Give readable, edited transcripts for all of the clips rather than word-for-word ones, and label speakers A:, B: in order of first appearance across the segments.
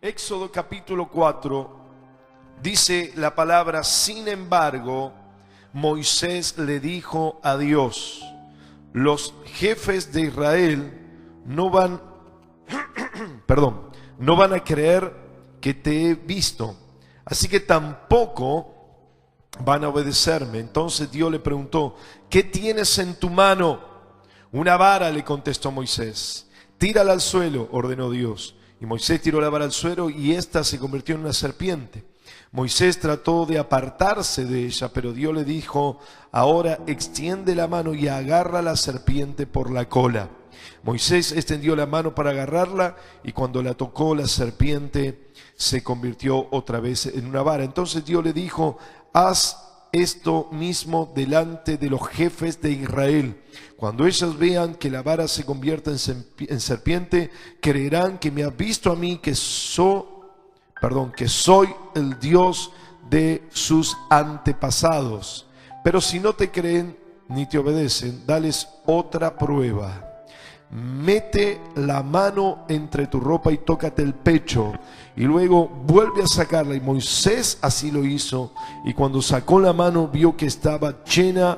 A: Éxodo capítulo 4 dice la palabra: sin embargo, Moisés le dijo a Dios: los jefes de Israel no van a creer que te he visto, así que tampoco van a obedecerme. Entonces Dios le preguntó: ¿qué tienes en tu mano? Una vara, le contestó Moisés. Tírala al suelo, ordenó Dios. Y Moisés tiró la vara al suelo y ésta se convirtió en una serpiente. Moisés trató de apartarse de ella, pero Dios le dijo: ahora extiende la mano y agarra a la serpiente por la cola. Moisés extendió la mano para agarrarla, y cuando la tocó, la serpiente se convirtió otra vez en una vara. Entonces Dios le dijo: haz esto mismo delante de los jefes de Israel. Cuando ellos vean que la vara se convierte en serpiente, creerán que me has visto a mí, que soy el Dios de sus antepasados. Pero si no te creen ni te obedecen, dales otra prueba. Mete la mano entre tu ropa y tócate el pecho, y luego vuelve a sacarla. Y Moisés así lo hizo, y cuando sacó la mano vio que estaba llena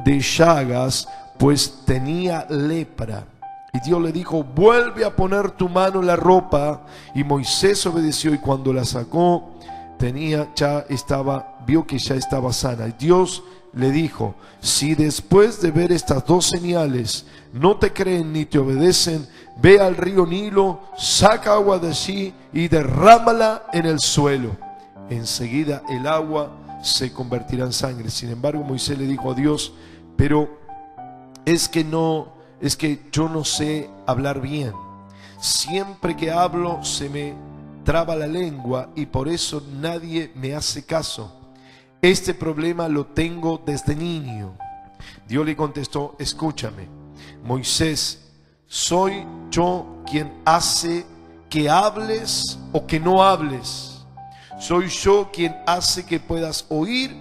A: de llagas, pues tenía lepra. Y Dios le dijo: vuelve a poner tu mano en la ropa. Y Moisés obedeció, y cuando la sacó vio que ya estaba sana. Y Dios le dijo: si después de ver estas dos señales no te creen ni te obedecen, ve al río Nilo, saca agua de allí y derrámala en el suelo. Enseguida el agua se convertirá en sangre. Sin embargo, Moisés le dijo a Dios: pero es que yo no sé hablar bien. Siempre que hablo se me traba la lengua, y por eso nadie me hace caso. Este problema lo tengo desde niño. Dios le contestó: escúchame, Moisés, ¿soy yo quien hace que hables o que no hables? ¿Soy yo quien hace que puedas oír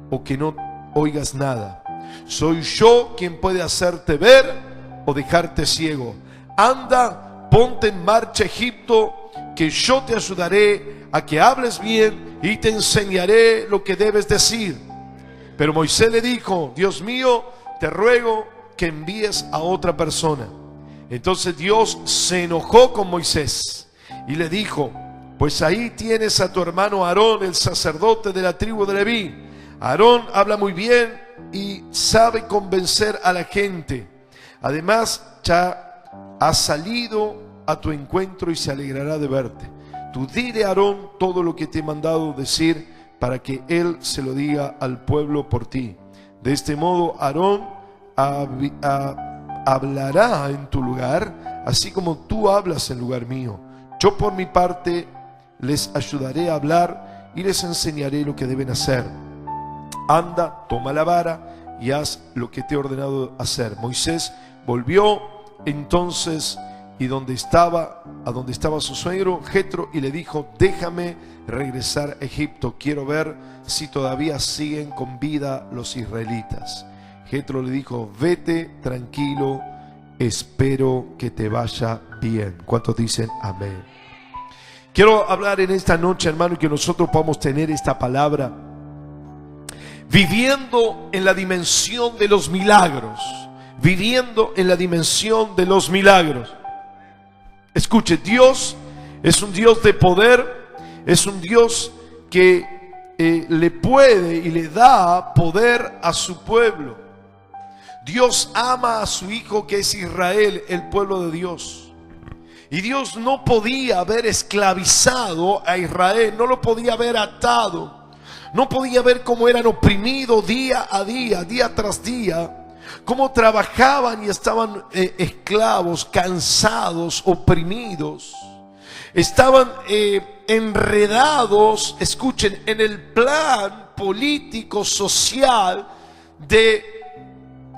A: o que no oigas nada? ¿Soy yo quien puede hacerte ver o dejarte ciego? Anda, ponte en marcha, Egipto, que yo te ayudaré a que hables bien y te enseñaré lo que debes decir. Pero Moisés le dijo: Dios mío, te ruego que envíes a otra persona. Entonces Dios se enojó con Moisés y le dijo: pues ahí tienes a tu hermano Aarón, el sacerdote de la tribu de Leví. Aarón habla muy bien y sabe convencer a la gente. Además, ya ha salido a tu encuentro y se alegrará de verte. Tú dile a Aarón todo lo que te he mandado decir, para que él se lo diga al pueblo por ti. De este modo Aarón hablará en tu lugar, así como tú hablas en lugar mío. Yo por mi parte les ayudaré a hablar y les enseñaré lo que deben hacer. Anda, toma la vara y haz lo que te he ordenado hacer. Moisés volvió entonces a donde estaba su suegro Jetro, y le dijo: déjame regresar a Egipto, quiero ver si todavía siguen con vida los israelitas. Jetro le dijo: vete tranquilo, espero que te vaya bien. ¿Cuántos dicen amén? Quiero hablar en esta noche, hermano, que nosotros podamos tener esta palabra, viviendo en la dimensión de los milagros. Viviendo en la dimensión de los milagros. Escuche, Dios es un Dios de poder, es un Dios que le puede y le da poder a su pueblo. Dios ama a su hijo, que es Israel, el pueblo de Dios. Y Dios no podía haber esclavizado a Israel, no lo podía haber atado, no podía ver cómo eran oprimidos día a día, día tras día, cómo trabajaban y estaban esclavos, cansados, oprimidos. Estaban enredados, escuchen, en el plan político, social de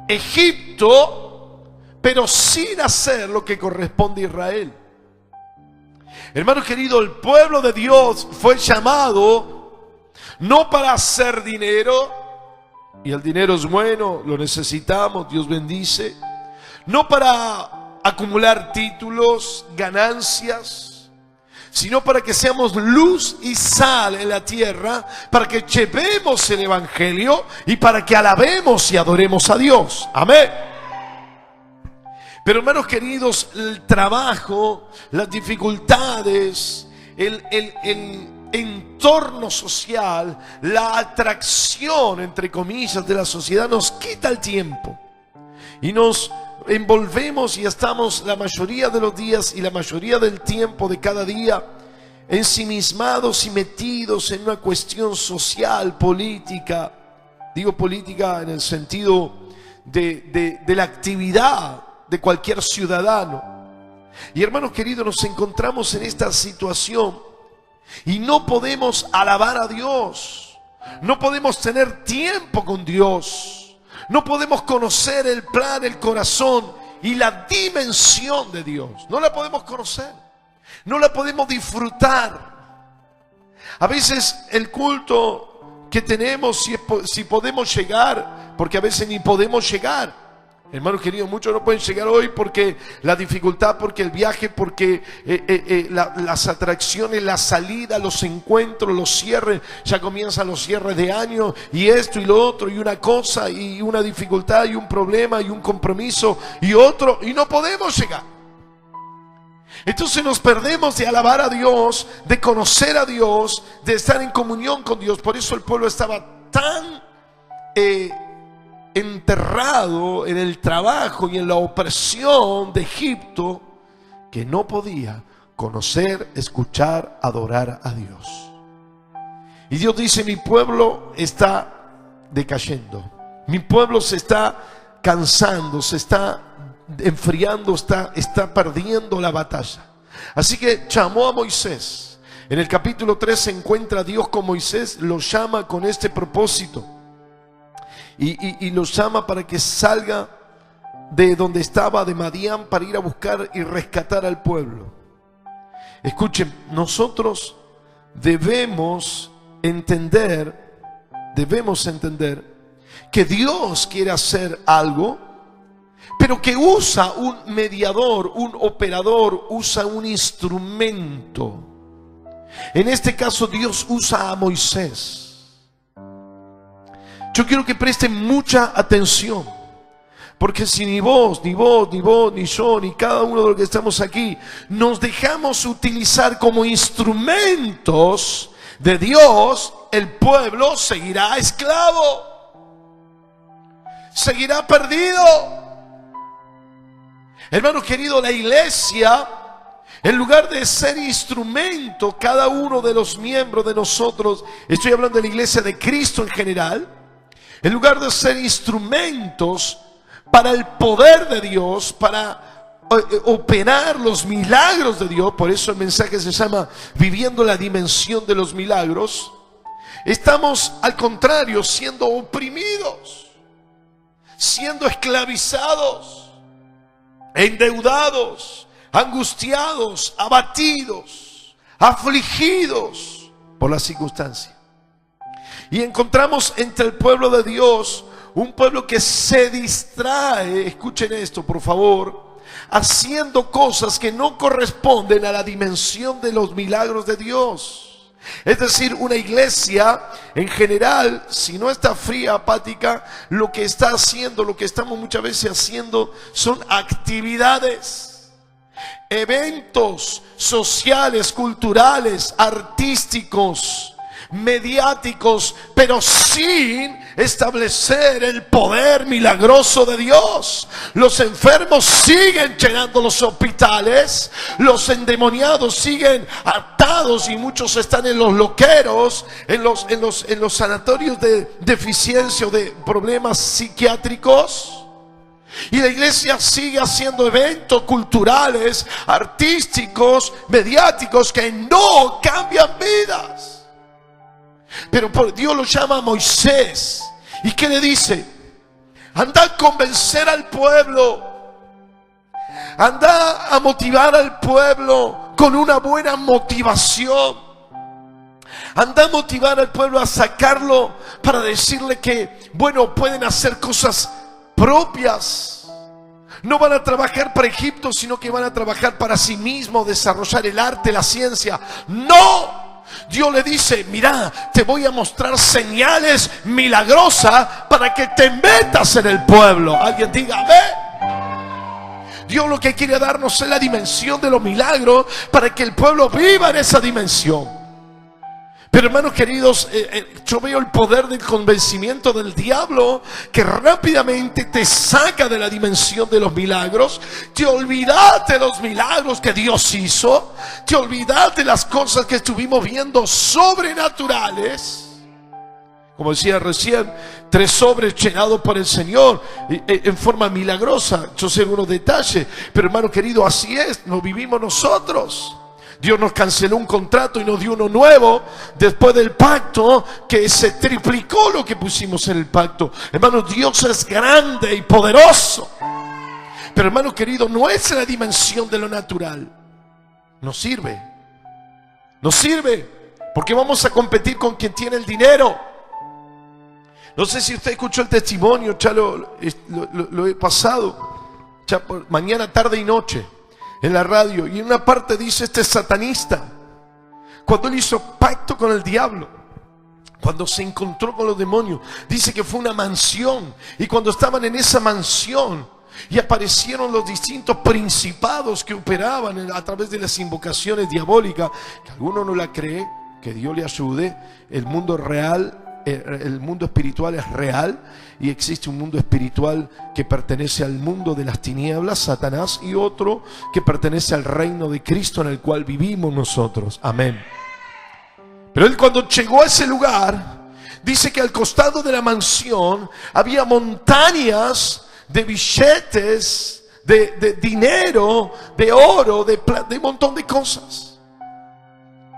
A: Egipto, pero sin hacer lo que corresponde a Israel. Hermano querido, el pueblo de Dios fue llamado no para hacer dinero, y el dinero es bueno, lo necesitamos, Dios bendice. No para acumular títulos, ganancias, sino para que seamos luz y sal en la tierra, para que llevemos el evangelio y para que alabemos y adoremos a Dios. Amén. Pero hermanos queridos, el trabajo, las dificultades, el entorno social, la atracción, entre comillas, de la sociedad nos quita el tiempo y nos envolvemos y estamos la mayoría de los días y la mayoría del tiempo de cada día ensimismados y metidos en una cuestión social, política. Digo política en el sentido de la actividad de cualquier ciudadano. Y hermanos queridos, nos encontramos en esta situación y no podemos alabar a Dios, no podemos tener tiempo con Dios, no podemos conocer el plan, el corazón y la dimensión de Dios. No la podemos conocer, no la podemos disfrutar. A veces el culto que tenemos, si podemos llegar, porque a veces ni podemos llegar. Hermanos queridos, muchos no pueden llegar hoy porque la dificultad, porque el viaje, porque las atracciones, la salida, los encuentros, los cierres, ya comienzan los cierres de año y esto y lo otro y una cosa y una dificultad y un problema y un compromiso y otro y no podemos llegar. Entonces nos perdemos de alabar a Dios, de conocer a Dios, de estar en comunión con Dios. Por eso el pueblo estaba tan enterrado en el trabajo y en la opresión de Egipto, que no podía conocer, escuchar, adorar a Dios. Y Dios dice: mi pueblo está decayendo, mi pueblo se está cansando, se está enfriando, está perdiendo la batalla. Así que llamó a Moisés. En el capítulo 3 se encuentra a Dios con Moisés, lo llama con este propósito. Y lo llama para que salga de donde estaba, de Madián, para ir a buscar y rescatar al pueblo. Escuchen, nosotros debemos entender que Dios quiere hacer algo, pero que usa un mediador, un operador, usa un instrumento. En este caso Dios usa a Moisés. Yo quiero que presten mucha atención, porque si ni vos, ni yo, ni cada uno de los que estamos aquí nos dejamos utilizar como instrumentos de Dios, el pueblo seguirá esclavo, seguirá perdido. Hermanos queridos, la iglesia, en lugar de ser instrumento, cada uno de los miembros de nosotros, estoy hablando de la iglesia de Cristo en general, en lugar de ser instrumentos para el poder de Dios, para operar los milagros de Dios, por eso el mensaje se llama Viviendo la Dimensión de los Milagros, estamos al contrario siendo oprimidos, siendo esclavizados, endeudados, angustiados, abatidos, afligidos por las circunstancias. Y encontramos entre el pueblo de Dios un pueblo que se distrae, escuchen esto por favor, haciendo cosas que no corresponden a la dimensión de los milagros de Dios. Es decir, una iglesia en general, si no está fría, apática, lo que está haciendo, lo que estamos muchas veces haciendo, son actividades, eventos sociales, culturales, artísticos, mediáticos, pero sin establecer el poder milagroso de Dios. Los enfermos siguen llenando los hospitales, los endemoniados siguen atados y muchos están en los loqueros, en los sanatorios de deficiencia o de problemas psiquiátricos. Y la iglesia sigue haciendo eventos culturales, artísticos, mediáticos que no cambian vidas. Pero Dios lo llama a Moisés. ¿Y qué le dice? Anda a convencer al pueblo. Anda a motivar al pueblo con una buena motivación. Anda a motivar al pueblo, a sacarlo para decirle que, bueno, pueden hacer cosas propias. No van a trabajar para Egipto, sino que van a trabajar para sí mismos, desarrollar el arte, la ciencia. ¡No! Dios le dice, mira, te voy a mostrar señales milagrosas para que te metas en el pueblo. Alguien diga, amén. Dios lo que quiere darnos es la dimensión de los milagros para que el pueblo viva en esa dimensión. Pero hermanos queridos, yo veo el poder del convencimiento del diablo que rápidamente te saca de la dimensión de los milagros. Te olvidaste de los milagros que Dios hizo. Te olvidaste de las cosas que estuvimos viendo sobrenaturales. Como decía recién, 3 sobres llenados por el Señor en forma milagrosa. Yo sé algunos detalles, pero hermano querido, así es, lo vivimos nosotros. Dios nos canceló un contrato y nos dio uno nuevo después del pacto que se triplicó lo que pusimos en el pacto. Hermano, Dios es grande y poderoso. Pero hermano querido, no es la dimensión de lo natural. No sirve. No sirve porque vamos a competir con quien tiene el dinero. No sé si usted escuchó el testimonio, ya lo he pasado, ya por mañana, tarde y noche, en la radio, y en una parte dice este satanista, cuando él hizo pacto con el diablo, cuando se encontró con los demonios, dice que fue una mansión, y cuando estaban en esa mansión y aparecieron los distintos principados que operaban a través de las invocaciones diabólicas, que alguno no la cree, que Dios le ayude, el mundo real, el mundo espiritual es real y existe un mundo espiritual que pertenece al mundo de las tinieblas, Satanás, y otro que pertenece al reino de Cristo en el cual vivimos nosotros. Amén. Pero él, cuando llegó a ese lugar, dice que al costado de la mansión había montañas de billetes, de dinero, de oro, de un montón de cosas,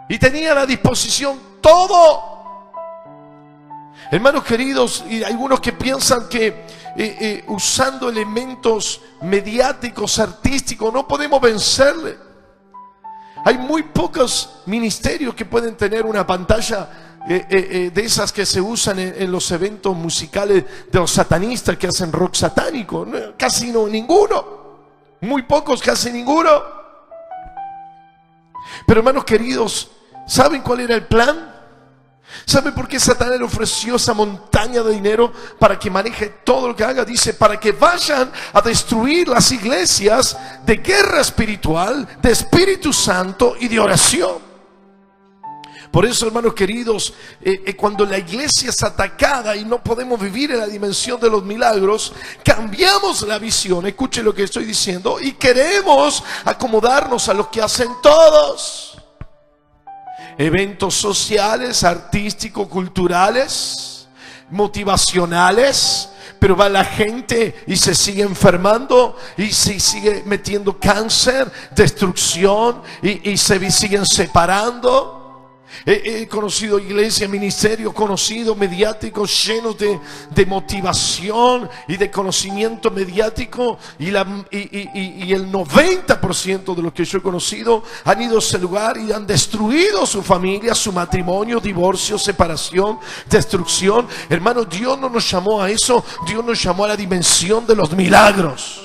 A: y tenía a la disposición todo. Hermanos queridos, y algunos que piensan que usando elementos mediáticos, artísticos, no podemos vencerle. Hay muy pocos ministerios que pueden tener una pantalla de esas que se usan en los eventos musicales de los satanistas que hacen rock satánico. Casi no, ninguno. Muy pocos, casi ninguno. Pero hermanos queridos, ¿saben cuál era el plan? ¿Sabe por qué Satanás le ofreció esa montaña de dinero? Para que maneje todo lo que haga. Dice, para que vayan a destruir las iglesias de guerra espiritual, de Espíritu Santo y de oración. Por eso, hermanos queridos, cuando la iglesia es atacada y no podemos vivir en la dimensión de los milagros, cambiamos la visión, escuche lo que estoy diciendo, y queremos acomodarnos a lo que hacen todos. Eventos sociales, artísticos, culturales, motivacionales, pero va la gente y se sigue enfermando y se sigue metiendo cáncer, destrucción, y se siguen separando. He conocido iglesias, ministerios conocidos, mediáticos, llenos de motivación y de conocimiento mediático, y el 90% de los que yo he conocido han ido a ese lugar y han destruido su familia, su matrimonio, divorcio, separación, destrucción. Hermanos, Dios no nos llamó a eso. Dios nos llamó a la dimensión de los milagros.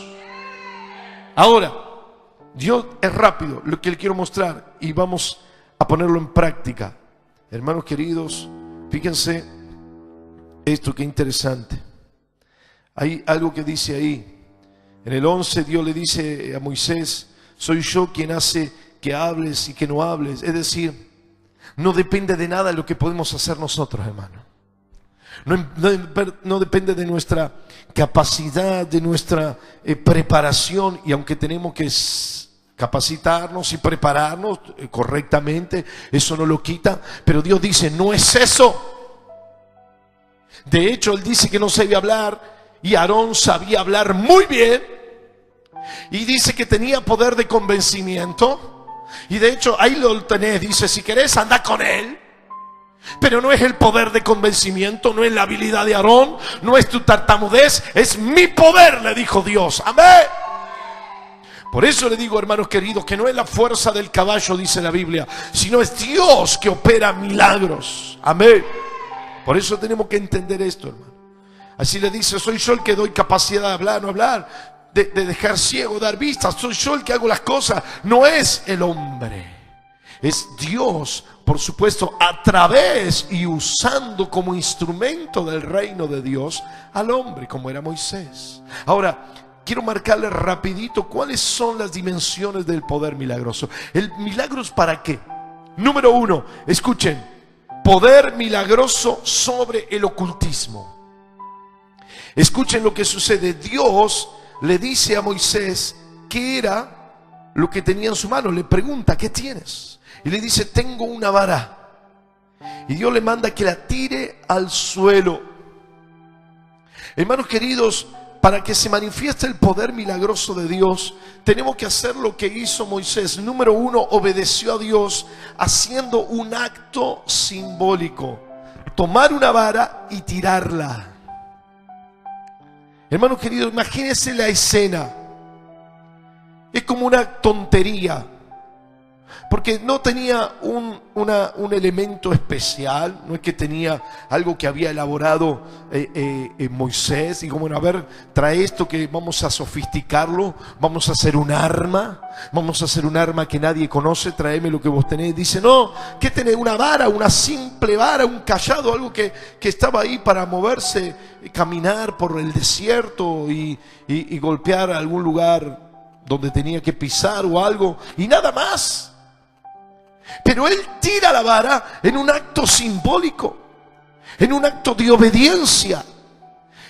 A: Ahora, Dios es rápido, lo que le quiero mostrar, y vamos a ponerlo en práctica. Hermanos queridos, fíjense esto, qué interesante. Hay algo que dice ahí. En el 11 Dios le dice a Moisés, soy yo quien hace que hables y que no hables. Es decir, no depende de nada de lo que podemos hacer nosotros, hermano. No depende de nuestra capacidad, de nuestra preparación, y aunque tenemos que capacitarnos y prepararnos correctamente, eso no lo quita, pero Dios dice, no es eso. De hecho, Él dice que no sabía hablar, y Aarón sabía hablar muy bien, y dice que tenía poder de convencimiento, y de hecho ahí lo tenés, dice, si querés anda con él. Pero no es el poder de convencimiento, no es la habilidad de Aarón, no es tu tartamudez, es mi poder, le dijo Dios. Amén. Por eso le digo, hermanos queridos, que no es la fuerza del caballo, dice la Biblia, sino es Dios que opera milagros. Amén. Por eso tenemos que entender esto, hermano. Así le dice, soy yo el que doy capacidad de hablar, no hablar. de dejar ciego, dar vista. Soy yo el que hago las cosas, no es el hombre. Es Dios, por supuesto, a través y usando como instrumento del reino de Dios al hombre, como era Moisés. Ahora, quiero marcarle rapidito cuáles son las dimensiones del poder milagroso. ¿El milagro es para qué? Número 1, escuchen, poder milagroso sobre el ocultismo. Escuchen lo que sucede. Dios le dice a Moisés qué era lo que tenía en su mano. Le pregunta, ¿qué tienes? Y le dice, tengo una vara. Y Dios le manda que la tire al suelo. Hermanos queridos, para que se manifieste el poder milagroso de Dios, tenemos que hacer lo que hizo Moisés. Número 1, obedeció a Dios haciendo un acto simbólico. Tomar una vara y tirarla. Hermanos queridos, imagínense la escena. Es como una tontería, porque no tenía un elemento especial. No es que tenía algo que había elaborado Moisés. Y como, a ver, trae esto que vamos a sofisticarlo. Vamos a hacer un arma. Vamos a hacer un arma que nadie conoce. Tráeme lo que vos tenés. Dice, no, ¿qué tenés? Una vara, una simple vara, un cayado. Algo que estaba ahí para moverse, caminar por el desierto y golpear algún lugar donde tenía que pisar o algo. Y nada más. Pero él tira la vara en un acto simbólico, en un acto de obediencia.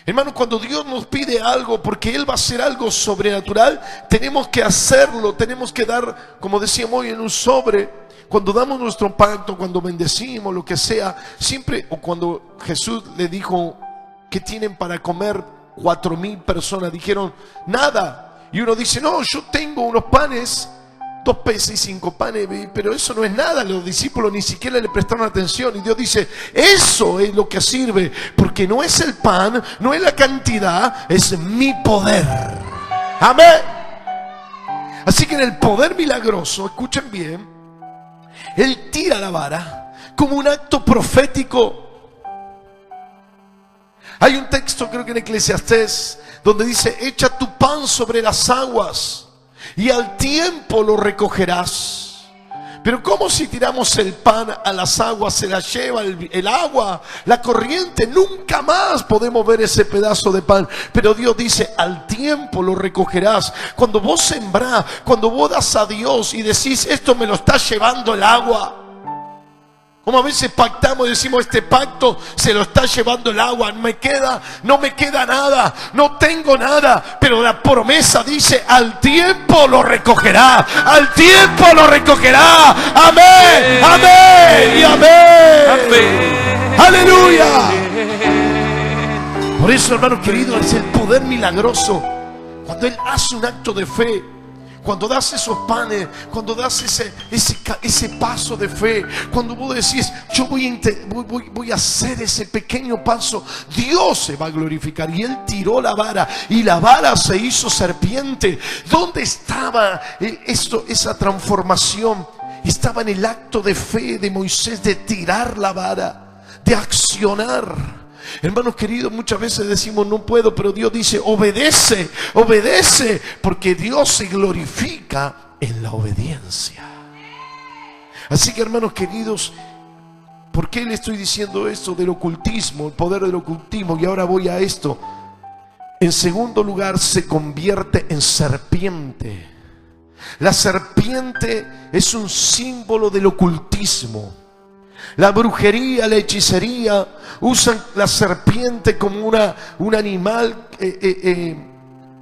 A: Hermanos, cuando Dios nos pide algo, porque Él va a hacer algo sobrenatural, tenemos que hacerlo, tenemos que dar, como decíamos hoy, en un sobre. Cuando damos nuestro pacto, cuando bendecimos, lo que sea, siempre, o cuando Jesús le dijo, ¿qué tienen para comer 4,000 personas? Dijeron, nada. Y uno dice, no, yo tengo unos panes, 2 peces y 5 panes, pero eso no es nada. Los discípulos ni siquiera le prestaron atención. Y Dios dice, eso es lo que sirve, porque no es el pan, no es la cantidad, es mi poder. Amén. Así que en el poder milagroso, escuchen bien, Él tira la vara como un acto profético. Hay un texto, creo que en Eclesiastés, donde dice, echa tu pan sobre las aguas y al tiempo lo recogerás. Pero ¿cómo si tiramos el pan a las aguas? Se la lleva el agua, la corriente. Nunca más podemos ver ese pedazo de pan. Pero Dios dice, al tiempo lo recogerás. Cuando vos sembrás, cuando vos das a Dios y decís, esto me lo está llevando el agua. Como a veces pactamos y decimos, este pacto se lo está llevando el agua, no me queda nada, no tengo nada. Pero la promesa dice, al tiempo lo recogerá, al tiempo lo recogerá. Amén, amén y amén, amén. Aleluya. Por eso, hermanos queridos, es el poder milagroso. Cuando Él hace un acto de fe, cuando das esos panes, cuando das ese paso de fe, cuando vos decís, yo voy a hacer ese pequeño paso, Dios se va a glorificar. Y Él tiró la vara y la vara se hizo serpiente. ¿Dónde estaba esa transformación? Estaba en el acto de fe de Moisés, de tirar la vara, de accionar. Hermanos queridos, muchas veces decimos no puedo, pero Dios dice obedece, obedece, porque Dios se glorifica en la obediencia. Así que, hermanos queridos, ¿por qué le estoy diciendo esto del ocultismo, el poder del ocultismo? Y ahora voy a esto. En segundo lugar, se convierte en serpiente. La serpiente es un símbolo del ocultismo. La brujería, la hechicería usan la serpiente como un animal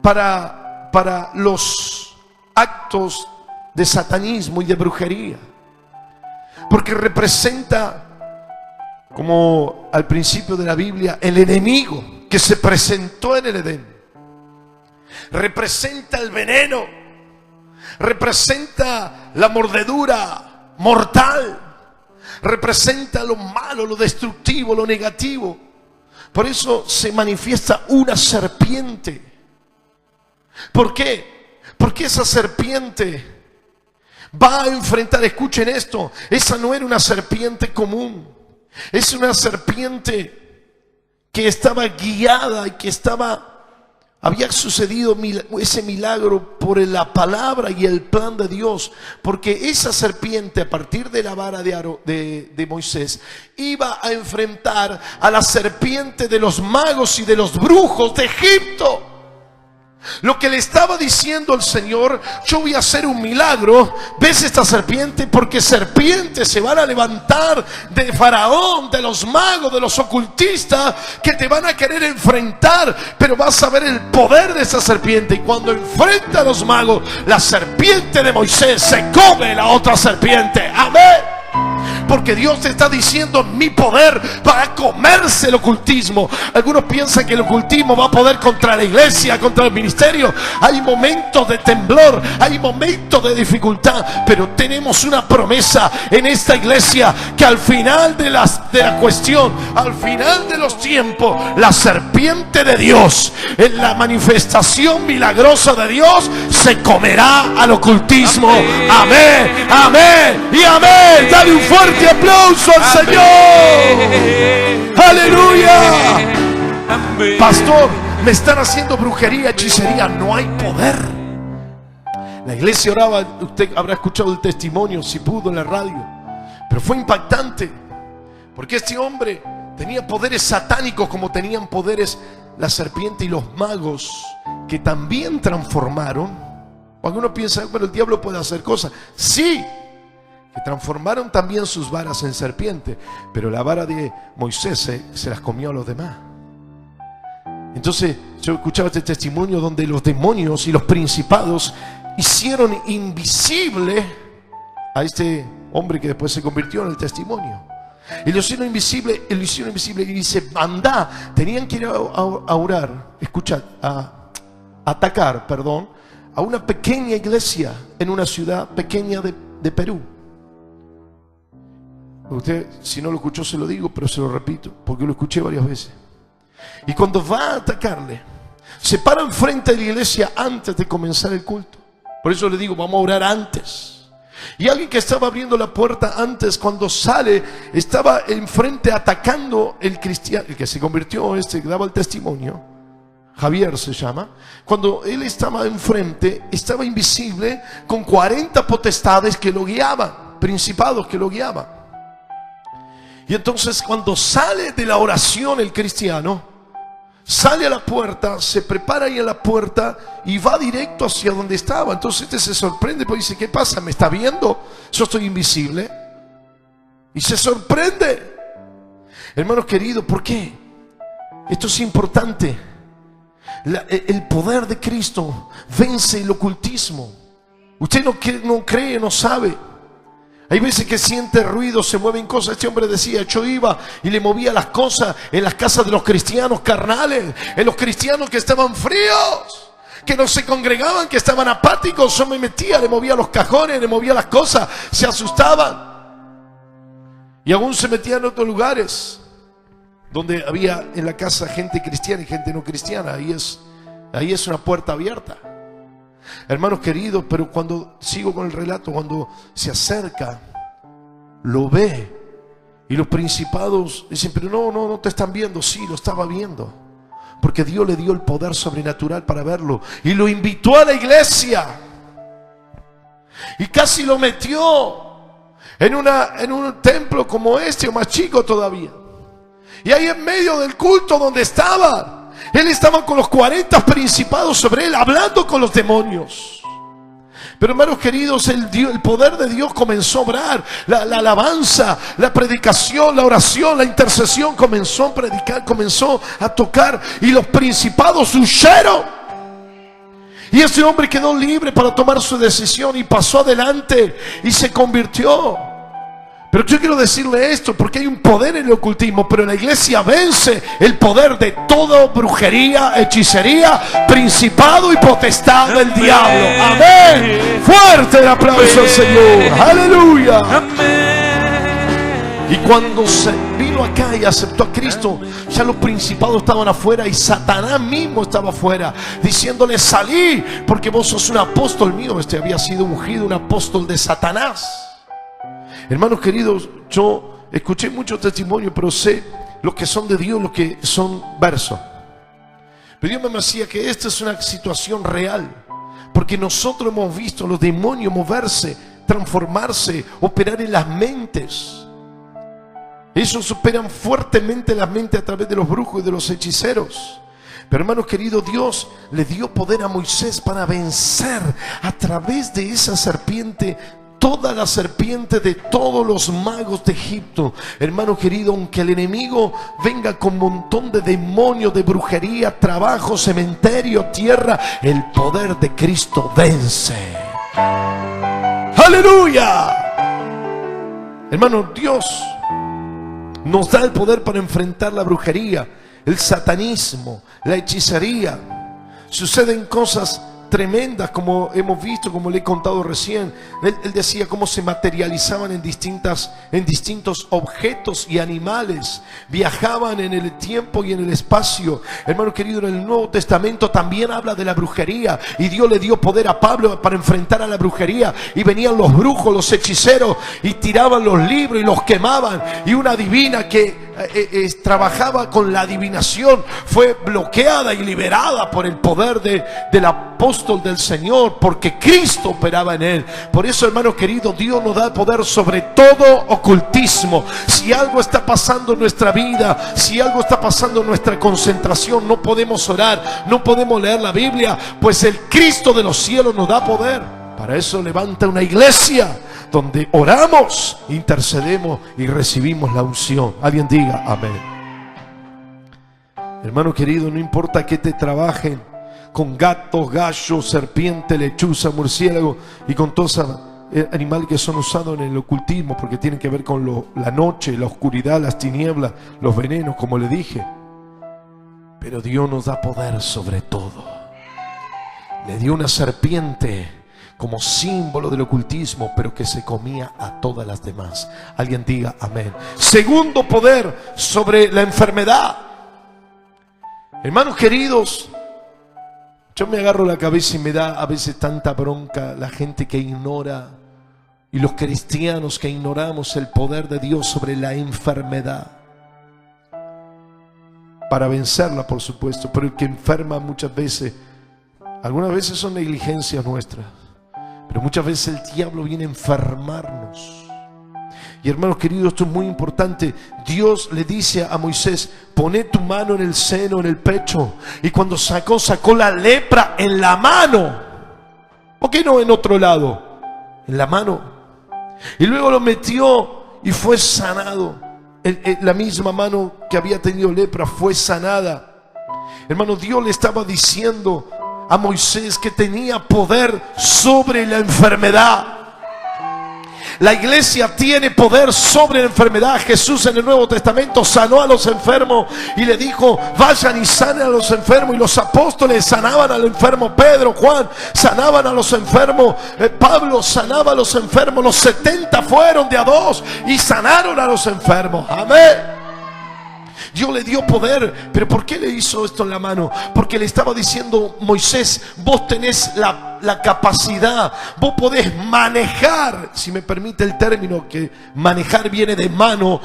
A: para los actos de satanismo y de brujería, porque representa, como al principio de la Biblia, el enemigo que se presentó en el Edén. Representa el veneno, representa la mordedura mortal, representa lo malo, lo destructivo, lo negativo. Por eso se manifiesta una serpiente. ¿Por qué? Porque esa serpiente va a enfrentar, escuchen esto, esa no era una serpiente común, es una serpiente que estaba guiada y que estaba Había sucedido ese milagro por la palabra y el plan de Dios, porque esa serpiente, a partir de la vara de Moisés, iba a enfrentar a la serpiente de los magos y de los brujos de Egipto. Lo que le estaba diciendo el Señor: yo voy a hacer un milagro. ¿Ves esta serpiente? Porque serpientes se van a levantar de Faraón, de los magos, de los ocultistas, que te van a querer enfrentar, pero vas a ver el poder de esa serpiente. Y cuando enfrenta a los magos, la serpiente de Moisés se come la otra serpiente. Amén. Porque Dios te está diciendo: mi poder va a comerse el ocultismo. Algunos piensan que el ocultismo va a poder contra la iglesia, contra el ministerio. Hay momentos de temblor, hay momentos de dificultad, pero tenemos una promesa en esta iglesia, que al final de la cuestión, al final de los tiempos, la serpiente de Dios, en la manifestación milagrosa de Dios, se comerá al ocultismo. Amén, amén y amén. Dale un fuerte aplauso al Señor. Aleluya. Pastor, me están haciendo brujería, hechicería. No hay poder. La iglesia oraba. Usted habrá escuchado el testimonio, si pudo, en la radio, pero fue impactante, porque este hombre tenía poderes satánicos, como tenían poderes la serpiente y los magos, que también transformaron. Algunos piensan: pero el diablo puede hacer cosas. Sí, que transformaron también sus varas en serpiente, pero la vara de Moisés se las comió a los demás. Entonces yo escuchaba este testimonio donde los demonios y los principados hicieron invisible a este hombre, que después se convirtió en el testimonio. Y lo hicieron invisible, y dice: anda, tenían que ir a orar, escuchad, a atacar, a una pequeña iglesia en una ciudad pequeña de Perú. Usted, si no lo escuchó, se lo digo, pero se lo repito, porque lo escuché varias veces. Y cuando va a atacarle, se para enfrente de la iglesia antes de comenzar el culto. Por eso le digo: vamos a orar antes. Y alguien que estaba abriendo la puerta antes, cuando sale, estaba enfrente atacando el cristiano, el que se convirtió, que daba el testimonio, Javier se llama. Cuando él estaba enfrente, estaba invisible, con 40 potestades que lo guiaban, principados que lo guiaban. Y entonces, cuando sale de la oración el cristiano, sale a la puerta, se prepara ahí en la puerta y va directo hacia donde estaba. Entonces este se sorprende, porque dice: ¿qué pasa? ¿Me está viendo? Yo estoy invisible. Y se sorprende. Hermanos queridos, ¿por qué? Esto es importante. El poder de Cristo vence el ocultismo. Usted no cree, no sabe. Hay veces que siente ruido, se mueven cosas. Este hombre decía: yo iba y le movía las cosas en las casas de los cristianos carnales, en los cristianos que estaban fríos, que no se congregaban, que estaban apáticos. Yo me metía, le movía los cajones, le movía las cosas, se asustaban. Y aún se metían en otros lugares donde había en la casa gente cristiana y gente no cristiana. Ahí es una puerta abierta. Hermanos queridos, pero cuando sigo con el relato, cuando se acerca, lo ve, y los principados dicen: pero no te están viendo. Sí, lo estaba viendo, porque Dios le dio el poder sobrenatural para verlo, y lo invitó a la iglesia, y casi lo metió en un templo como este, o más chico todavía. Y ahí en medio del culto donde estaba, él estaba con los 40 principados sobre él, hablando con los demonios. Pero hermanos queridos, el poder de Dios comenzó a obrar. La alabanza, la predicación, la oración, la intercesión comenzó a predicar, comenzó a tocar, y los principados huyeron. Y ese hombre quedó libre para tomar su decisión y pasó adelante y se convirtió. Pero yo quiero decirle esto, porque hay un poder en el ocultismo, pero la iglesia vence el poder de toda brujería, hechicería, principado y potestad del diablo. Amén. Fuerte el aplauso al Señor. Aleluya. Y cuando se vino acá y aceptó a Cristo, ya los principados estaban afuera, y Satanás mismo estaba afuera, diciéndole: salí, porque vos sos un apóstol mío. Este había sido ungido, un apóstol de Satanás. Hermanos queridos, yo escuché muchos testimonios, pero sé los que son de Dios, los que son versos. Pero Dios me decía que esta es una situación real, porque nosotros hemos visto a los demonios moverse, transformarse, operar en las mentes. Ellos operan fuertemente en las mentes a través de los brujos y de los hechiceros. Pero hermanos queridos, Dios le dio poder a Moisés para vencer a través de esa serpiente, toda la serpiente de todos los magos de Egipto. Hermano querido, aunque el enemigo venga con un montón de demonios, de brujería, trabajo, cementerio, tierra, el poder de Cristo vence. ¡Aleluya! Hermano, Dios nos da el poder para enfrentar la brujería, el satanismo, la hechicería. Suceden cosas tremendas, como hemos visto, como le he contado recién. Él decía cómo se materializaban en distintos objetos y animales. Viajaban en el tiempo y en el espacio. Hermano querido, en el Nuevo Testamento también habla de la brujería, y Dios le dio poder a Pablo para enfrentar a la brujería. Y venían los brujos, los hechiceros, y tiraban los libros y los quemaban. Y una divina que trabajaba con la adivinación fue bloqueada y liberada por el poder del apóstol del Señor, porque Cristo operaba en él. Por eso, hermano querido, Dios nos da poder sobre todo ocultismo. Si algo está pasando en nuestra vida, si algo está pasando en nuestra concentración, no podemos orar, no podemos leer la Biblia, pues el Cristo de los cielos nos da poder. Para eso levanta una iglesia donde oramos, intercedemos y recibimos la unción. Alguien diga amén. Hermano querido, no importa que te trabajen con gatos, gallos, serpiente, lechuza, murciélago y con todos esos animales que son usados en el ocultismo, porque tienen que ver con la noche, la oscuridad, las tinieblas, los venenos, como le dije. Pero Dios nos da poder sobre todo. Le dio una serpiente como símbolo del ocultismo, pero que se comía a todas las demás. Alguien diga amén. Segundo poder sobre la enfermedad. Hermanos queridos, yo me agarro la cabeza y me da a veces tanta bronca la gente que ignora, y los cristianos que ignoramos el poder de Dios sobre la enfermedad. Para vencerla, por supuesto, pero el que enferma muchas veces, algunas veces son negligencias nuestras, pero muchas veces el diablo viene a enfermarnos. Y hermanos queridos, esto es muy importante. Dios le dice a Moisés: poné tu mano en el seno, en el pecho. Y cuando sacó la lepra en la mano. ¿Por qué no en otro lado? En la mano. Y luego lo metió y fue sanado. La misma mano que había tenido lepra fue sanada. Hermano, Dios le estaba diciendo a Moisés que tenía poder sobre la enfermedad. La iglesia tiene poder sobre la enfermedad. Jesús en el Nuevo Testamento sanó a los enfermos y le dijo: vayan y sanen a los enfermos. Y los apóstoles sanaban al enfermo. Pedro, Juan sanaban a los enfermos. Pablo sanaba a los enfermos. Los 70 fueron de a dos y sanaron a los enfermos. Amén. Dios le dio poder. ¿Pero por qué le hizo esto en la mano? Porque le estaba diciendo: Moisés, vos tenés la capacidad, vos podés manejar, si me permite el término, que manejar viene de mano,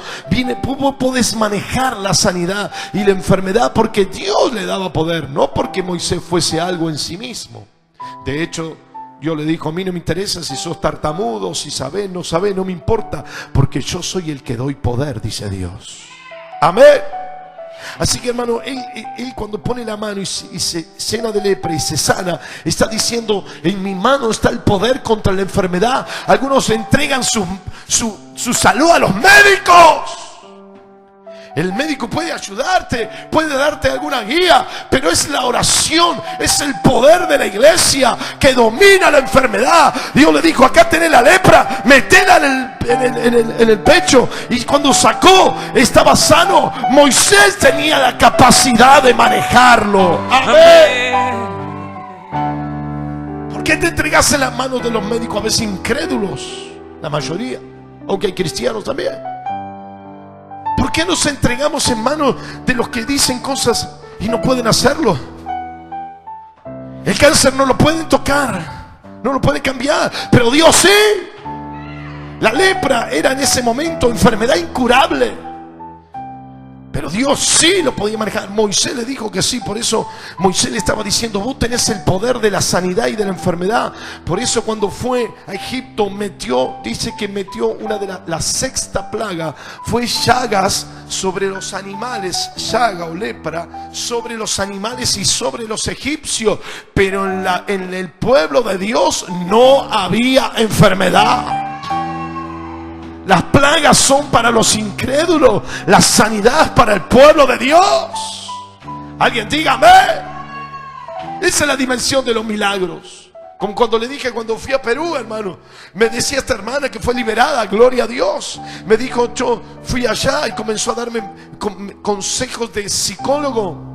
A: vos podés manejar la sanidad y la enfermedad, porque Dios le daba poder, no porque Moisés fuese algo en sí mismo. De hecho, Dios le dijo: a mí no me interesa si sos tartamudo, si sabés, no me importa, porque yo soy el que doy poder, dice Dios. Amén. Así que, hermano, él cuando pone la mano y se llena de lepra y se sana, está diciendo: en mi mano está el poder contra la enfermedad. Algunos entregan su salud a los médicos. El médico puede ayudarte, puede darte alguna guía, pero es la oración, es el poder de la iglesia que domina la enfermedad. Dios le dijo: acá tenés la lepra, metela en el pecho. Y cuando sacó, estaba sano. Moisés tenía la capacidad de manejarlo. Amén. ¿Por qué te entregas en las manos de los médicos, a veces incrédulos? La mayoría, aunque hay cristianos también. ¿Por qué nos entregamos en manos de los que dicen cosas y no pueden hacerlo? El cáncer no lo pueden tocar, no lo pueden cambiar, pero Dios sí. La lepra era en ese momento enfermedad incurable. Pero Dios sí lo podía manejar. Moisés le dijo que sí. Por eso Moisés le estaba diciendo: vos tenés el poder de la sanidad y de la enfermedad. Por eso cuando fue a Egipto dice que metió una de la sexta plaga. Fue llagas sobre los animales, llaga o lepra, sobre los animales y sobre los egipcios. Pero en el pueblo de Dios no había enfermedad. Las plagas son para los incrédulos, la sanidad es para el pueblo de Dios. Alguien dígame. Esa es la dimensión de los milagros. Como cuando le dije cuando fui a Perú, hermano, me decía esta hermana que fue liberada, gloria a Dios. Me dijo, yo fui allá y comenzó a darme consejos de psicólogo.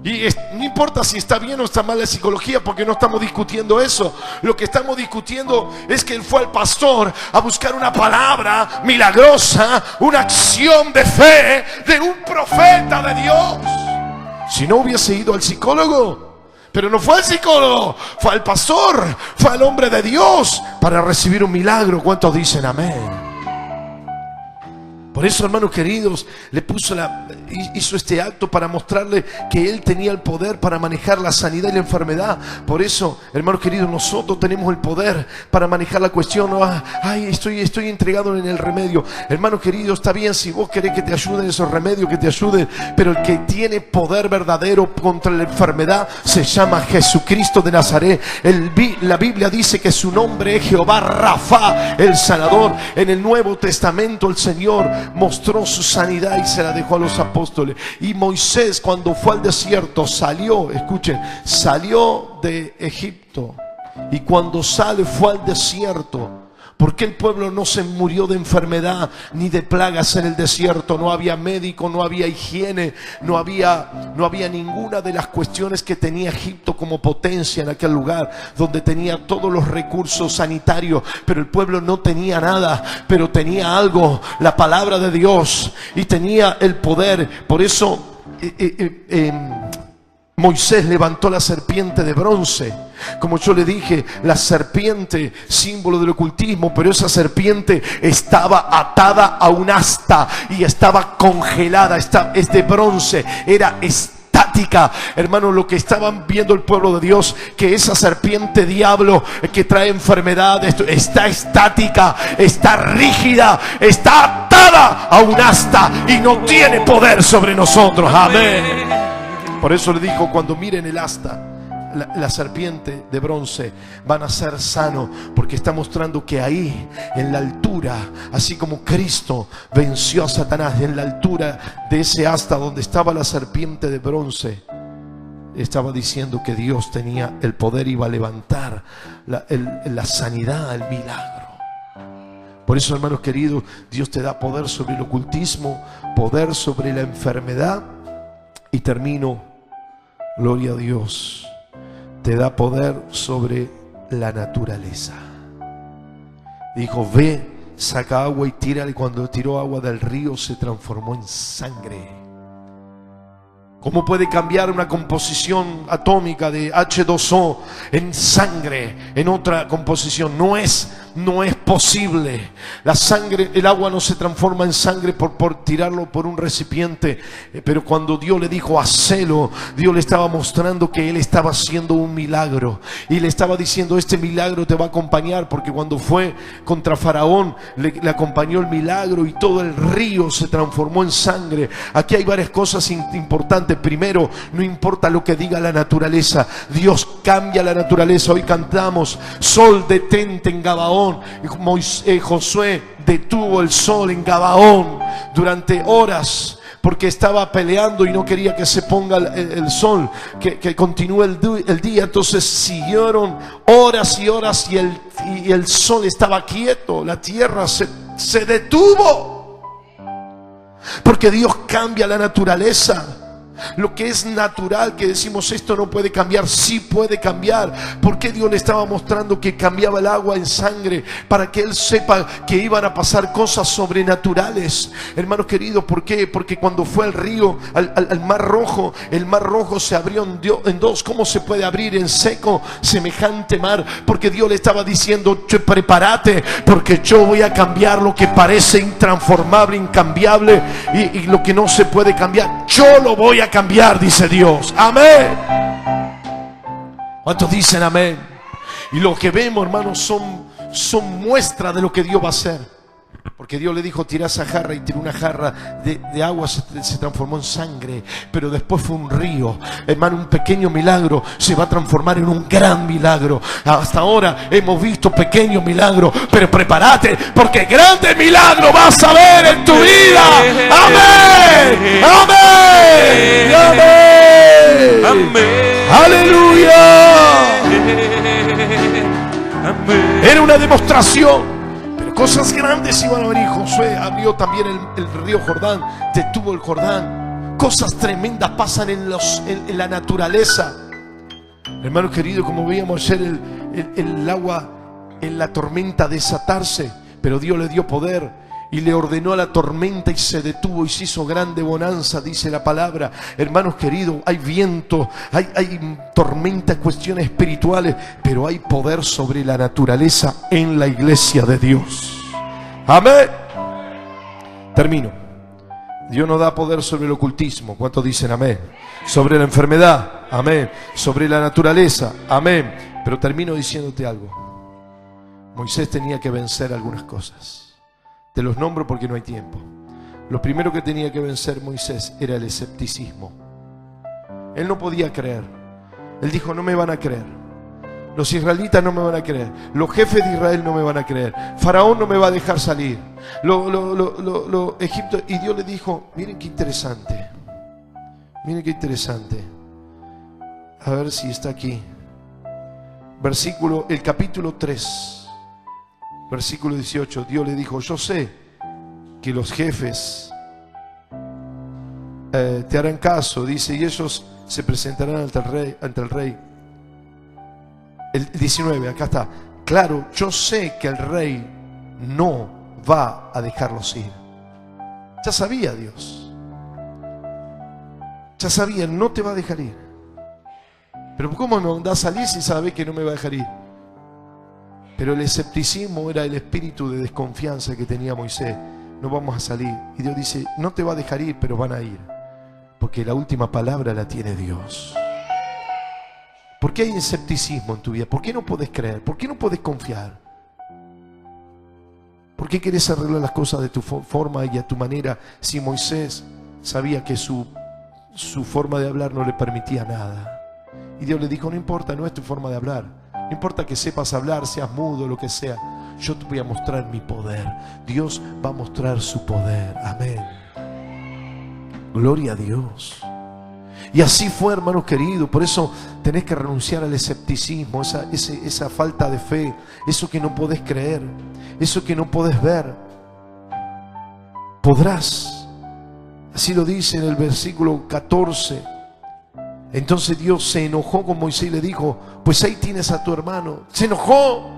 A: Y no importa si está bien o está mal la psicología, porque no estamos discutiendo eso. Lo que estamos discutiendo es que él fue al pastor a buscar una palabra milagrosa, una acción de fe de un profeta de Dios. Si no hubiese ido al psicólogo, pero no fue al psicólogo, fue al pastor, fue al hombre de Dios para recibir un milagro. ¿Cuántos dicen amén? Por eso, hermanos queridos, hizo este acto para mostrarle que él tenía el poder para manejar la sanidad y la enfermedad. Por eso, hermanos queridos, nosotros tenemos el poder para manejar la cuestión. Ay, estoy entregado en el remedio. Hermanos queridos, está bien si vos querés que te ayuden esos remedios, que te ayuden, pero el que tiene poder verdadero contra la enfermedad se llama Jesucristo de Nazaret. La Biblia dice que su nombre es Jehová Rafa, el sanador. En el Nuevo Testamento el Señor mostró su sanidad y se la dejó a los apóstoles. Y Moisés, cuando fue al desierto, salió, escuchen, salió de Egipto, y cuando sale fue al desierto. ¿Por qué el pueblo no se murió de enfermedad ni de plagas en el desierto? No había médico, no había higiene, no había ninguna de las cuestiones que tenía Egipto como potencia en aquel lugar, donde tenía todos los recursos sanitarios. Pero el pueblo no tenía nada, pero tenía algo, la palabra de Dios, y tenía el poder. Por eso Moisés levantó la serpiente de bronce. Como yo le dije, la serpiente, símbolo del ocultismo, pero esa serpiente estaba atada a un asta y estaba congelada. Es de bronce, era estática. Hermano, lo que estaban viendo el pueblo de Dios, que esa serpiente diablo que trae enfermedad está estática, está rígida, está atada a un asta y no tiene poder sobre nosotros. Amén. Por eso le dijo, cuando miren el asta, la serpiente de bronce, van a ser sanos, porque está mostrando que ahí, en la altura, así como Cristo venció a Satanás, en la altura de ese asta donde estaba la serpiente de bronce, estaba diciendo que Dios tenía el poder, iba a levantar la sanidad, el milagro. Por eso, hermanos queridos, Dios te da poder sobre el ocultismo, poder sobre la enfermedad. Y termino, gloria a Dios, te da poder sobre la naturaleza. Dijo, ve, saca agua y tírale. Cuando tiró agua del río se transformó en sangre. ¿Cómo puede cambiar una composición atómica de H2O en sangre, en otra composición? No es posible. La sangre, el agua no se transforma en sangre por tirarlo por un recipiente. Pero cuando Dios le dijo, hacelo, Dios le estaba mostrando que Él estaba haciendo un milagro. Y le estaba diciendo, este milagro te va a acompañar, porque cuando fue contra Faraón, le acompañó el milagro y todo el río se transformó en sangre. Aquí hay varias cosas importantes. Primero, no importa lo que diga la naturaleza, Dios cambia la naturaleza. Hoy cantamos, sol detente en Gabaón. Josué detuvo el sol en Gabaón durante horas, porque estaba peleando y no quería que se ponga el sol, que continúe el día. Entonces siguieron horas y horas y el sol estaba quieto, la tierra se detuvo, porque Dios cambia la naturaleza. Lo que es natural, que decimos esto no puede cambiar, sí puede cambiar. Porque Dios le estaba mostrando que cambiaba el agua en sangre para que él sepa que iban a pasar cosas sobrenaturales. Hermanos queridos, ¿por qué? Porque cuando fue al río, al Mar Rojo, el Mar Rojo se abrió en dos. ¿Cómo se puede abrir en seco semejante mar? Porque Dios le estaba diciendo: prepárate, porque yo voy a cambiar lo que parece intransformable, incambiable, y lo que no se puede cambiar, yo lo voy a cambiar, dice Dios. Amén. ¿Cuántos dicen amén? Y lo que vemos, hermanos, son muestras de lo que Dios va a hacer. Porque Dios le dijo: tira esa jarra, y tiró una jarra de agua, se transformó en sangre. Pero después fue un río. Hermano, un pequeño milagro se va a transformar en un gran milagro. Hasta ahora hemos visto pequeños milagros, pero prepárate, porque grande milagro vas a ver en tu vida. Amén, amén, amén, amén. Aleluya. Amén. Era una demostración. Cosas grandes iban a venir. Josué abrió también el río Jordán, detuvo el Jordán. Cosas tremendas pasan en la naturaleza. Hermanos queridos, como veíamos ayer, el agua en la tormenta desatarse, pero Dios le dio poder y le ordenó a la tormenta y se detuvo y se hizo grande bonanza, dice la palabra. Hermanos queridos, hay viento, hay tormenta, cuestiones espirituales, pero hay poder sobre la naturaleza en la iglesia de Dios. Amén. Termino. Dios nos da poder sobre el ocultismo. ¿Cuántos dicen amén? Sobre la enfermedad, amén. Sobre la naturaleza, amén. Pero termino diciéndote algo. Moisés tenía que vencer algunas cosas. Te los nombro porque no hay tiempo. Lo primero que tenía que vencer Moisés era el escepticismo. Él no podía creer. Él dijo: no me van a creer. Los israelitas no me van a creer. Los jefes de Israel no me van a creer. Faraón no me va a dejar salir. Egipto. Y Dios le dijo: miren qué interesante. Miren qué interesante. A ver si está aquí. El capítulo 3. Versículo 18, Dios le dijo: yo sé que los jefes te harán caso, dice, y ellos se presentarán ante el rey. El 19, acá está. Claro, yo sé que el rey no va a dejarlos ir. Ya sabía Dios. Ya sabía, no te va a dejar ir. Pero ¿cómo me mandás a salir si sabe que no me va a dejar ir? Pero el escepticismo era el espíritu de desconfianza que tenía Moisés. No vamos a salir. Y Dios dice: no te va a dejar ir, pero van a ir. Porque la última palabra la tiene Dios. ¿Por qué hay escepticismo en tu vida? ¿Por qué no puedes creer? ¿Por qué no puedes confiar? ¿Por qué querés arreglar las cosas de tu forma y a tu manera? Si Moisés sabía que su forma de hablar no le permitía nada. Y Dios le dijo: no importa, no es tu forma de hablar. No importa que sepas hablar, seas mudo, lo que sea. Yo te voy a mostrar mi poder. Dios va a mostrar su poder. Amén. Gloria a Dios. Y así fue, hermanos queridos. Por eso tenés que renunciar al escepticismo, esa falta de fe, eso que no podés creer, eso que no podés ver. Podrás. Así lo dice en el versículo 14. Entonces Dios se enojó con Moisés y le dijo: pues ahí tienes a tu hermano. Se enojó.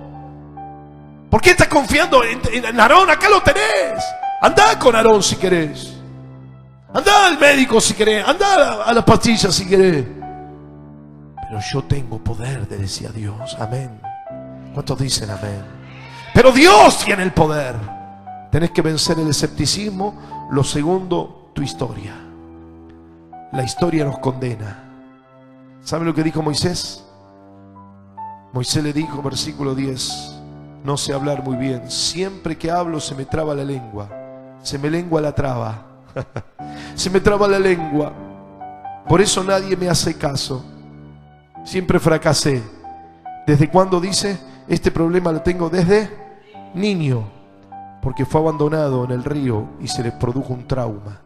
A: ¿Por qué estás confiando en Aarón? Acá lo tenés. Andá con Aarón si querés. Andá al médico si querés. Andá a las pastillas si querés. Pero yo tengo poder, le decía Dios. Amén. ¿Cuántos dicen amén? Pero Dios tiene el poder. Tenés que vencer el escepticismo. Lo segundo, tu historia. La historia nos condena. ¿Sabe lo que dijo Moisés? Moisés le dijo, versículo 10: no sé hablar muy bien. Siempre que hablo se me traba la lengua. Se me lengua la traba. Se me traba la lengua. Por eso nadie me hace caso. Siempre fracasé. ¿Desde cuándo dice? Este problema lo tengo desde niño. Porque fue abandonado en el río y se le produjo un trauma.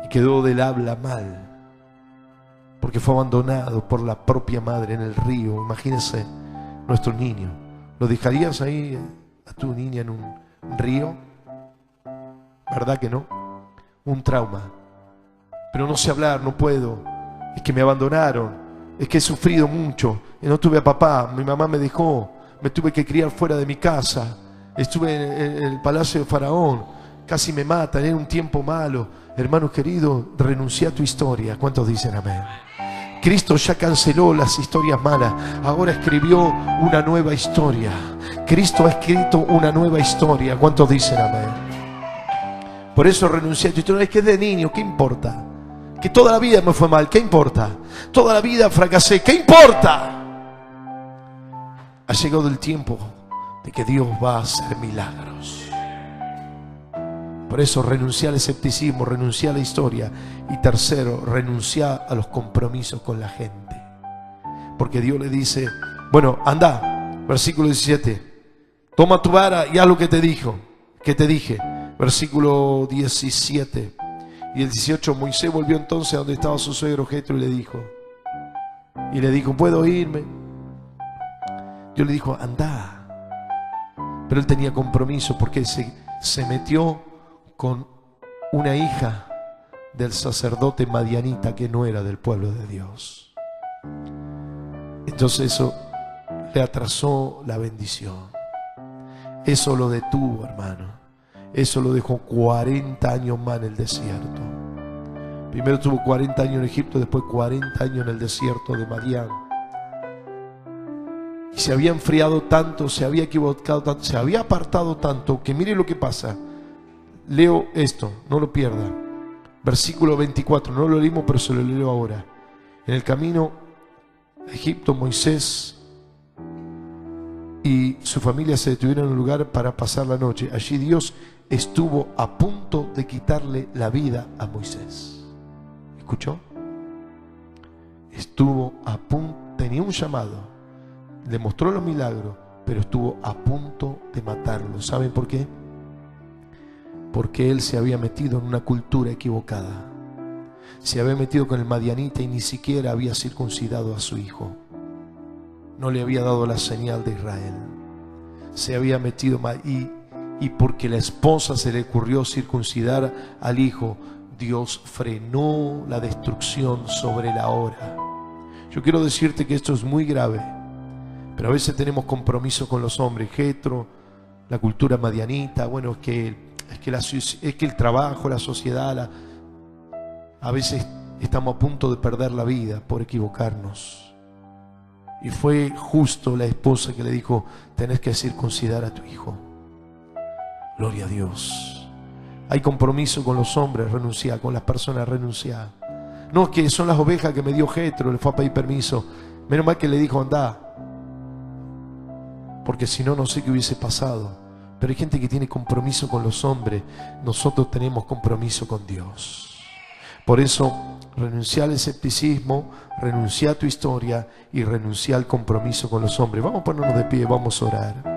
A: Y quedó del habla mal. Porque fue abandonado por la propia madre en el río. Imagínense, nuestro niño. ¿Lo dejarías ahí a tu niña en un río? ¿Verdad que no? Un trauma. pero no sé hablar, no puedo. Es que me abandonaron, es que he sufrido mucho, y no tuve a papá, mi mamá me dejó, me tuve que criar fuera de mi casa, estuve en el palacio de Faraón, casi me matan, era un tiempo malo. Hermano querido, renuncia a tu historia. ¿Cuántos dicen amén? Cristo ya canceló las historias malas, ahora escribió una nueva historia. Cristo ha escrito una nueva historia. ¿Cuántos dicen amén? Por eso renuncié a tu historia. Es que es de niño, ¿qué importa? Que toda la vida me fue mal, ¿qué importa? Toda la vida fracasé, ¿qué importa? Ha llegado el tiempo de que Dios va a hacer milagros. Por eso renuncia al escepticismo, renuncia a la historia. Y tercero, renuncia a los compromisos con la gente. Porque Dios le dice, bueno, anda, versículo 17, toma tu vara y haz lo que te dije. Versículo 17 y el 18, Moisés volvió entonces a donde estaba su suegro Jetro y le dijo, ¿puedo irme? Dios le dijo, anda. Pero él tenía compromiso porque se metió con una hija del sacerdote madianita que no era del pueblo de Dios. Entonces eso le atrasó la bendición. Eso lo detuvo, hermano. Eso lo dejó 40 años más en el desierto. Primero tuvo 40 años en Egipto, después 40 años en el desierto de Madián. Y se había enfriado tanto, se había equivocado tanto, se había apartado tanto, que mire lo que pasa. Leo esto, no lo pierda. Versículo 24, no lo leímos, pero se lo leo ahora. En el camino a Egipto, Moisés y su familia se detuvieron en un lugar para pasar la noche. Allí Dios estuvo a punto de quitarle la vida a Moisés. ¿Escuchó? Estuvo a punto, tenía un llamado, le mostró los milagros, pero estuvo a punto de matarlo. ¿Saben por qué? Porque él se había metido en una cultura equivocada. Se había metido con el madianita y ni siquiera había circuncidado a su hijo. No le había dado la señal de Israel. Se había metido mal y porque la esposa se le ocurrió circuncidar al hijo, Dios frenó la destrucción sobre la hora. Yo quiero decirte que esto es muy grave, pero a veces tenemos compromiso con los hombres. Jetro, la cultura madianita, bueno, es que el trabajo, la sociedad, a veces estamos a punto de perder la vida por equivocarnos. Y fue justo la esposa que le dijo, tenés que circuncidar a tu hijo. Gloria a Dios. Hay compromiso con los hombres, renunciar, con las personas, renunciar. No, que son las ovejas que me dio Jetro, le fue a pedir permiso. Menos mal que le dijo, anda. Porque si no, no sé qué hubiese pasado. Pero hay gente que tiene compromiso con los hombres. Nosotros tenemos compromiso con Dios. Por eso, renuncia al escepticismo, renuncia a tu historia y renuncia al compromiso con los hombres. Vamos a ponernos de pie, vamos a orar.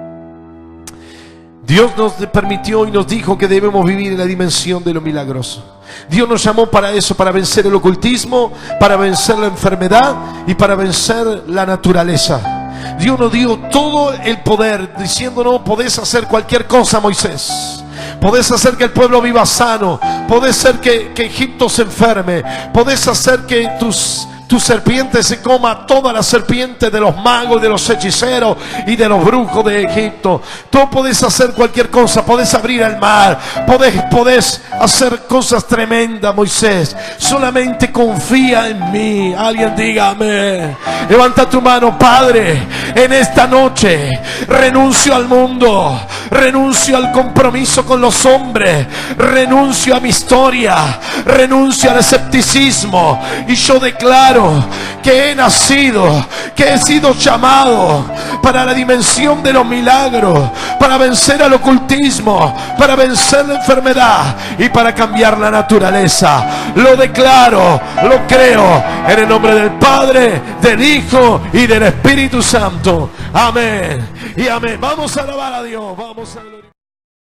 A: Dios nos permitió y nos dijo que debemos vivir en la dimensión de lo milagroso. Dios nos llamó para eso, para vencer el ocultismo, para vencer la enfermedad y para vencer la naturaleza. Dios nos dio todo el poder, diciéndonos, podés hacer cualquier cosa, Moisés. Podés hacer que el pueblo viva sano. Podés hacer que Egipto se enferme. Podés hacer que tu serpiente se coma toda la serpiente de los magos, de los hechiceros y de los brujos de Egipto. Tú podés hacer cualquier cosa, podés abrir el mar, podés hacer cosas tremendas, Moisés. Solamente confía en mí. Alguien diga amén. Levanta tu mano. Padre, en esta noche renuncio al mundo, renuncio al compromiso con los hombres, renuncio a mi historia, renuncio al escepticismo, y yo declaro que he nacido, que he sido llamado para la dimensión de los milagros, para vencer al ocultismo, para vencer la enfermedad y para cambiar la naturaleza. Lo declaro, lo creo, en el nombre del Padre, del Hijo y del Espíritu Santo. Amén y amén. Vamos a alabar a Dios, vamos a glorificar.